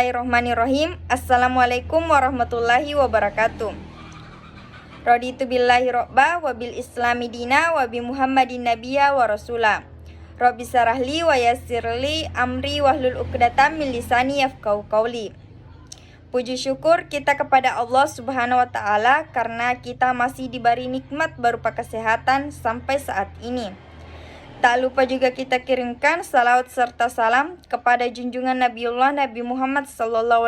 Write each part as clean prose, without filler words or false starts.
Bismillahirrohmanirrohim. Assalamualaikum warahmatullahi wabarakatuh. Raditu billahi robba wa bil islami dina wa bi muhammadin nabiyya wa rasula. Rabbi sarahli wa yassirli amri wahlul uqdatam min lisani yafqahu qawli. Puji syukur kita kepada Allah Subhanahu wa taala karena kita masih diberi nikmat berupa kesehatan sampai saat ini. Tak lupa juga kita kirimkan salawat serta salam kepada junjungan Nabiullah Nabi Muhammad SAW,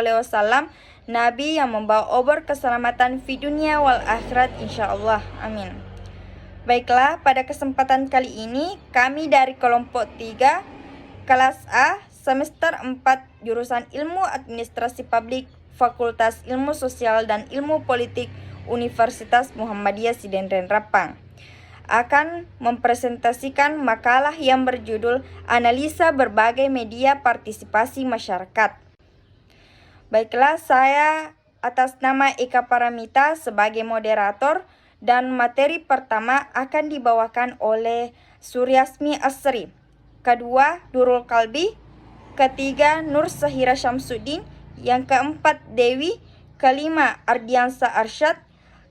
Nabi yang membawa obor keselamatan fi dunia wal akhirat insyaallah. Amin. Baiklah, pada kesempatan kali ini kami dari kelompok 3 kelas A semester 4 jurusan Ilmu Administrasi Publik Fakultas Ilmu Sosial dan Ilmu Politik Universitas Muhammadiyah Sidenren Rapang akan mempresentasikan makalah yang berjudul Analisa Berbagai Media Partisipasi Masyarakat. Baiklah, saya atas nama Eka Paramita sebagai moderator dan materi pertama akan dibawakan oleh Suryasmi Asri, kedua Nurul Kalbi, ketiga Nur Sahira Syamsuddin, yang keempat Dewi, kelima Ardiansa Arsyad,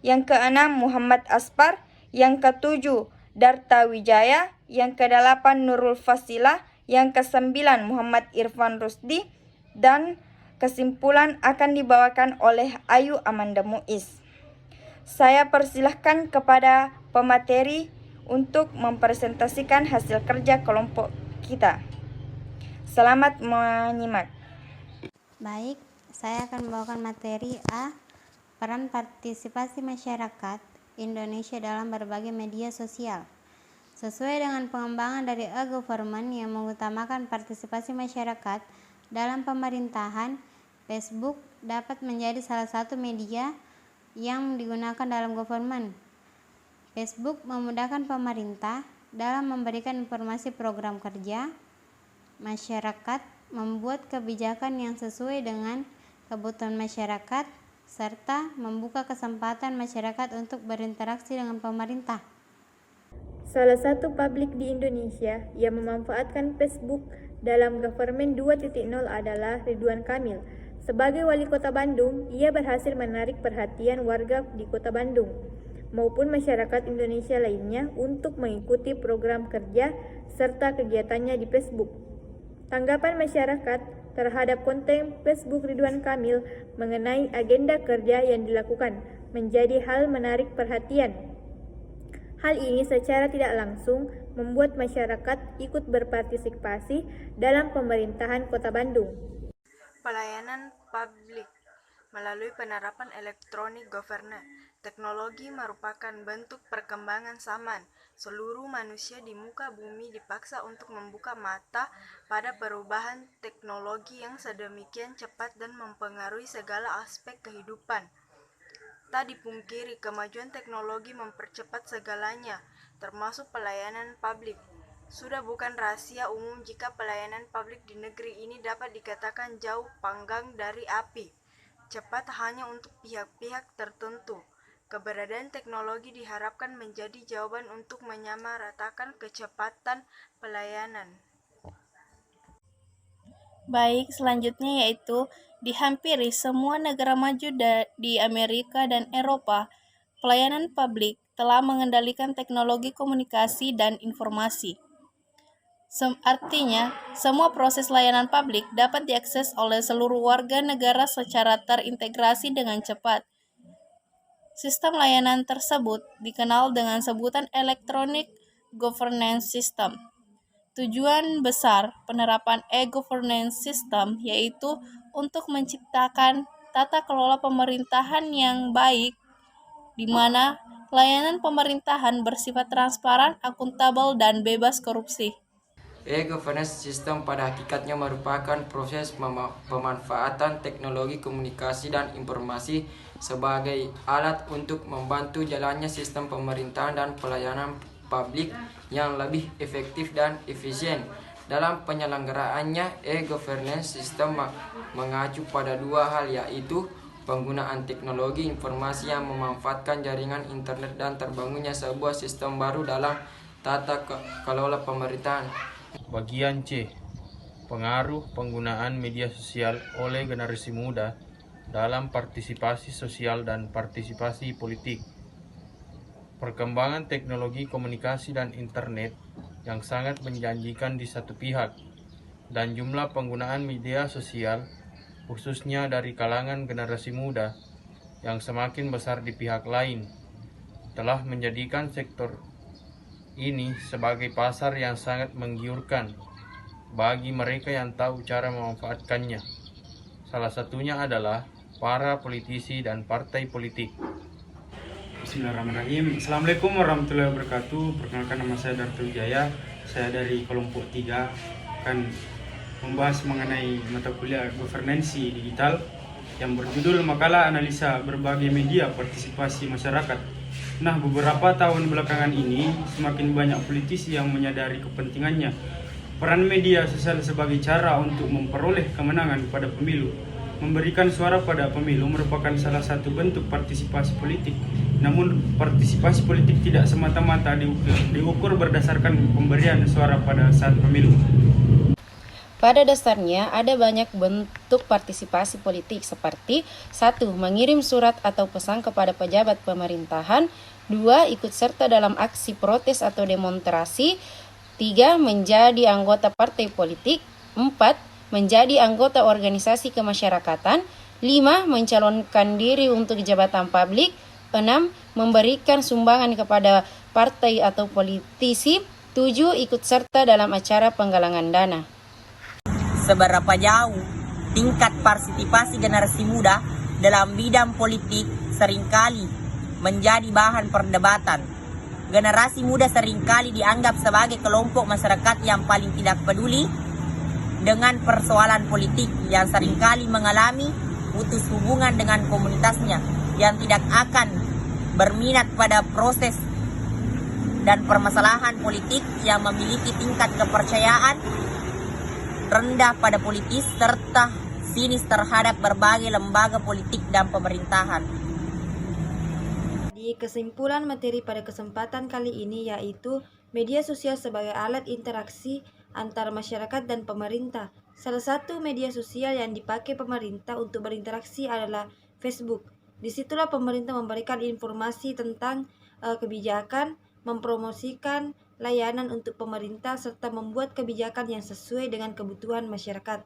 yang keenam Muhammad Aspar, yang ketujuh Darta Wijaya, yang kedelapan Nurul Fasilah, yang kesembilan Muhammad Irfan Rusdi, dan kesimpulan akan dibawakan oleh Ayu Amanda Muiz. Saya persilahkan kepada pemateri untuk mempresentasikan hasil kerja kelompok kita. Selamat menyimak. Baik, saya akan membawakan materi A, peran partisipasi masyarakat Indonesia dalam berbagai media sosial. Sesuai dengan pengembangan dari e-government yang mengutamakan partisipasi masyarakat dalam pemerintahan, Facebook dapat menjadi salah satu media yang digunakan dalam government. Facebook memudahkan pemerintah dalam memberikan informasi program kerja, masyarakat membuat kebijakan yang sesuai dengan kebutuhan masyarakat, serta membuka kesempatan masyarakat untuk berinteraksi dengan pemerintah. Salah satu publik di Indonesia yang memanfaatkan Facebook dalam Government 2.0 adalah Ridwan Kamil. Sebagai wali kota Bandung, ia berhasil menarik perhatian warga di kota Bandung maupun masyarakat Indonesia lainnya untuk mengikuti program kerja serta kegiatannya di Facebook. Tanggapan masyarakat terhadap konten Facebook Ridwan Kamil mengenai agenda kerja yang dilakukan menjadi hal menarik perhatian. Hal ini secara tidak langsung membuat masyarakat ikut berpartisipasi dalam pemerintahan Kota Bandung. Pelayanan publik melalui penerapan elektronik governance. Teknologi merupakan bentuk perkembangan zaman. Seluruh manusia di muka bumi dipaksa untuk membuka mata pada perubahan teknologi yang sedemikian cepat dan mempengaruhi segala aspek kehidupan. Tak dipungkiri, kemajuan teknologi mempercepat segalanya, termasuk pelayanan publik. Sudah bukan rahasia umum jika pelayanan publik di negeri ini dapat dikatakan jauh panggang dari api. Cepat hanya untuk pihak-pihak tertentu. Keberadaan teknologi diharapkan menjadi jawaban untuk menyamaratakan kecepatan pelayanan. Baik, selanjutnya yaitu di hampir semua negara maju di Amerika dan Eropa, pelayanan publik telah mengendalikan teknologi komunikasi dan informasi. Artinya, semua proses layanan publik dapat diakses oleh seluruh warga negara secara terintegrasi dengan cepat. Sistem layanan tersebut dikenal dengan sebutan Electronic Governance System. Tujuan besar penerapan e-governance system yaitu untuk menciptakan tata kelola pemerintahan yang baik, di mana layanan pemerintahan bersifat transparan, akuntabel, dan bebas korupsi. E-governance system pada hakikatnya merupakan proses pemanfaatan teknologi komunikasi dan informasi sebagai alat untuk membantu jalannya sistem pemerintahan dan pelayanan publik yang lebih efektif dan efisien. Dalam penyelenggaraannya, e-governance system mengacu pada dua hal, yaitu penggunaan teknologi informasi yang memanfaatkan jaringan internet dan terbangunnya sebuah sistem baru dalam tata kelola pemerintahan. Bagian C. pengaruh penggunaan media sosial oleh generasi muda dalam partisipasi sosial dan partisipasi politik. Perkembangan teknologi komunikasi dan internet yang sangat menjanjikan di satu pihak, dan jumlah penggunaan media sosial, khususnya dari kalangan generasi muda, yang semakin besar di pihak lain, telah menjadikan sektor ini sebagai pasar yang sangat menggiurkan bagi mereka yang tahu cara memanfaatkannya. Salah satunya adalah para politisi dan partai politik. Bismillahirrahmanirrahim. Assalamualaikum warahmatullahi wabarakatuh. Perkenalkan, nama saya Darto Wijaya. Saya dari kelompok 3 akan membahas mengenai mata kuliah governansi digital yang berjudul Makalah Analisa Berbagai Media Partisipasi Masyarakat. Nah, beberapa tahun belakangan ini semakin banyak politisi yang menyadari kepentingannya peran media sosial sebagai cara untuk memperoleh kemenangan pada pemilu. Memberikan suara pada pemilu merupakan salah satu bentuk partisipasi politik. Namun, partisipasi politik tidak semata-mata diukur berdasarkan pemberian suara pada saat pemilu. Pada dasarnya, ada banyak bentuk partisipasi politik seperti 1. Mengirim surat atau pesan kepada pejabat pemerintahan. 2. Ikut serta dalam aksi protes atau demonstrasi. 3. Menjadi anggota partai politik. 4. Menjadi anggota organisasi kemasyarakatan. 5. Mencalonkan diri untuk jabatan publik. 6. Memberikan sumbangan kepada partai atau politisi. 7. Ikut serta dalam acara penggalangan dana. Seberapa jauh tingkat partisipasi generasi muda dalam bidang politik seringkali menjadi bahan perdebatan. Generasi muda seringkali dianggap sebagai kelompok masyarakat yang paling tidak peduli dengan persoalan politik, yang seringkali mengalami putus hubungan dengan komunitasnya, yang tidak akan berminat pada proses dan permasalahan politik, yang memiliki tingkat kepercayaan rendah pada politis, serta sinis terhadap berbagai lembaga politik dan pemerintahan. Di kesimpulan materi pada kesempatan kali ini yaitu media sosial sebagai alat interaksi antara masyarakat dan pemerintah. Salah satu media sosial yang dipakai pemerintah untuk berinteraksi adalah Facebook. Disitulah pemerintah memberikan informasi tentang kebijakan, mempromosikan layanan untuk pemerintah, serta membuat kebijakan yang sesuai dengan kebutuhan masyarakat.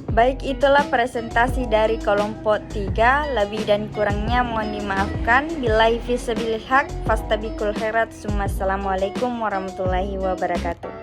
Baik, itulah presentasi dari kelompok 3. Lebih dan kurangnya mohon dimaafkan. Billahi fisabilil haq, fastabikul khairat. Assalamualaikum warahmatullahi wabarakatuh.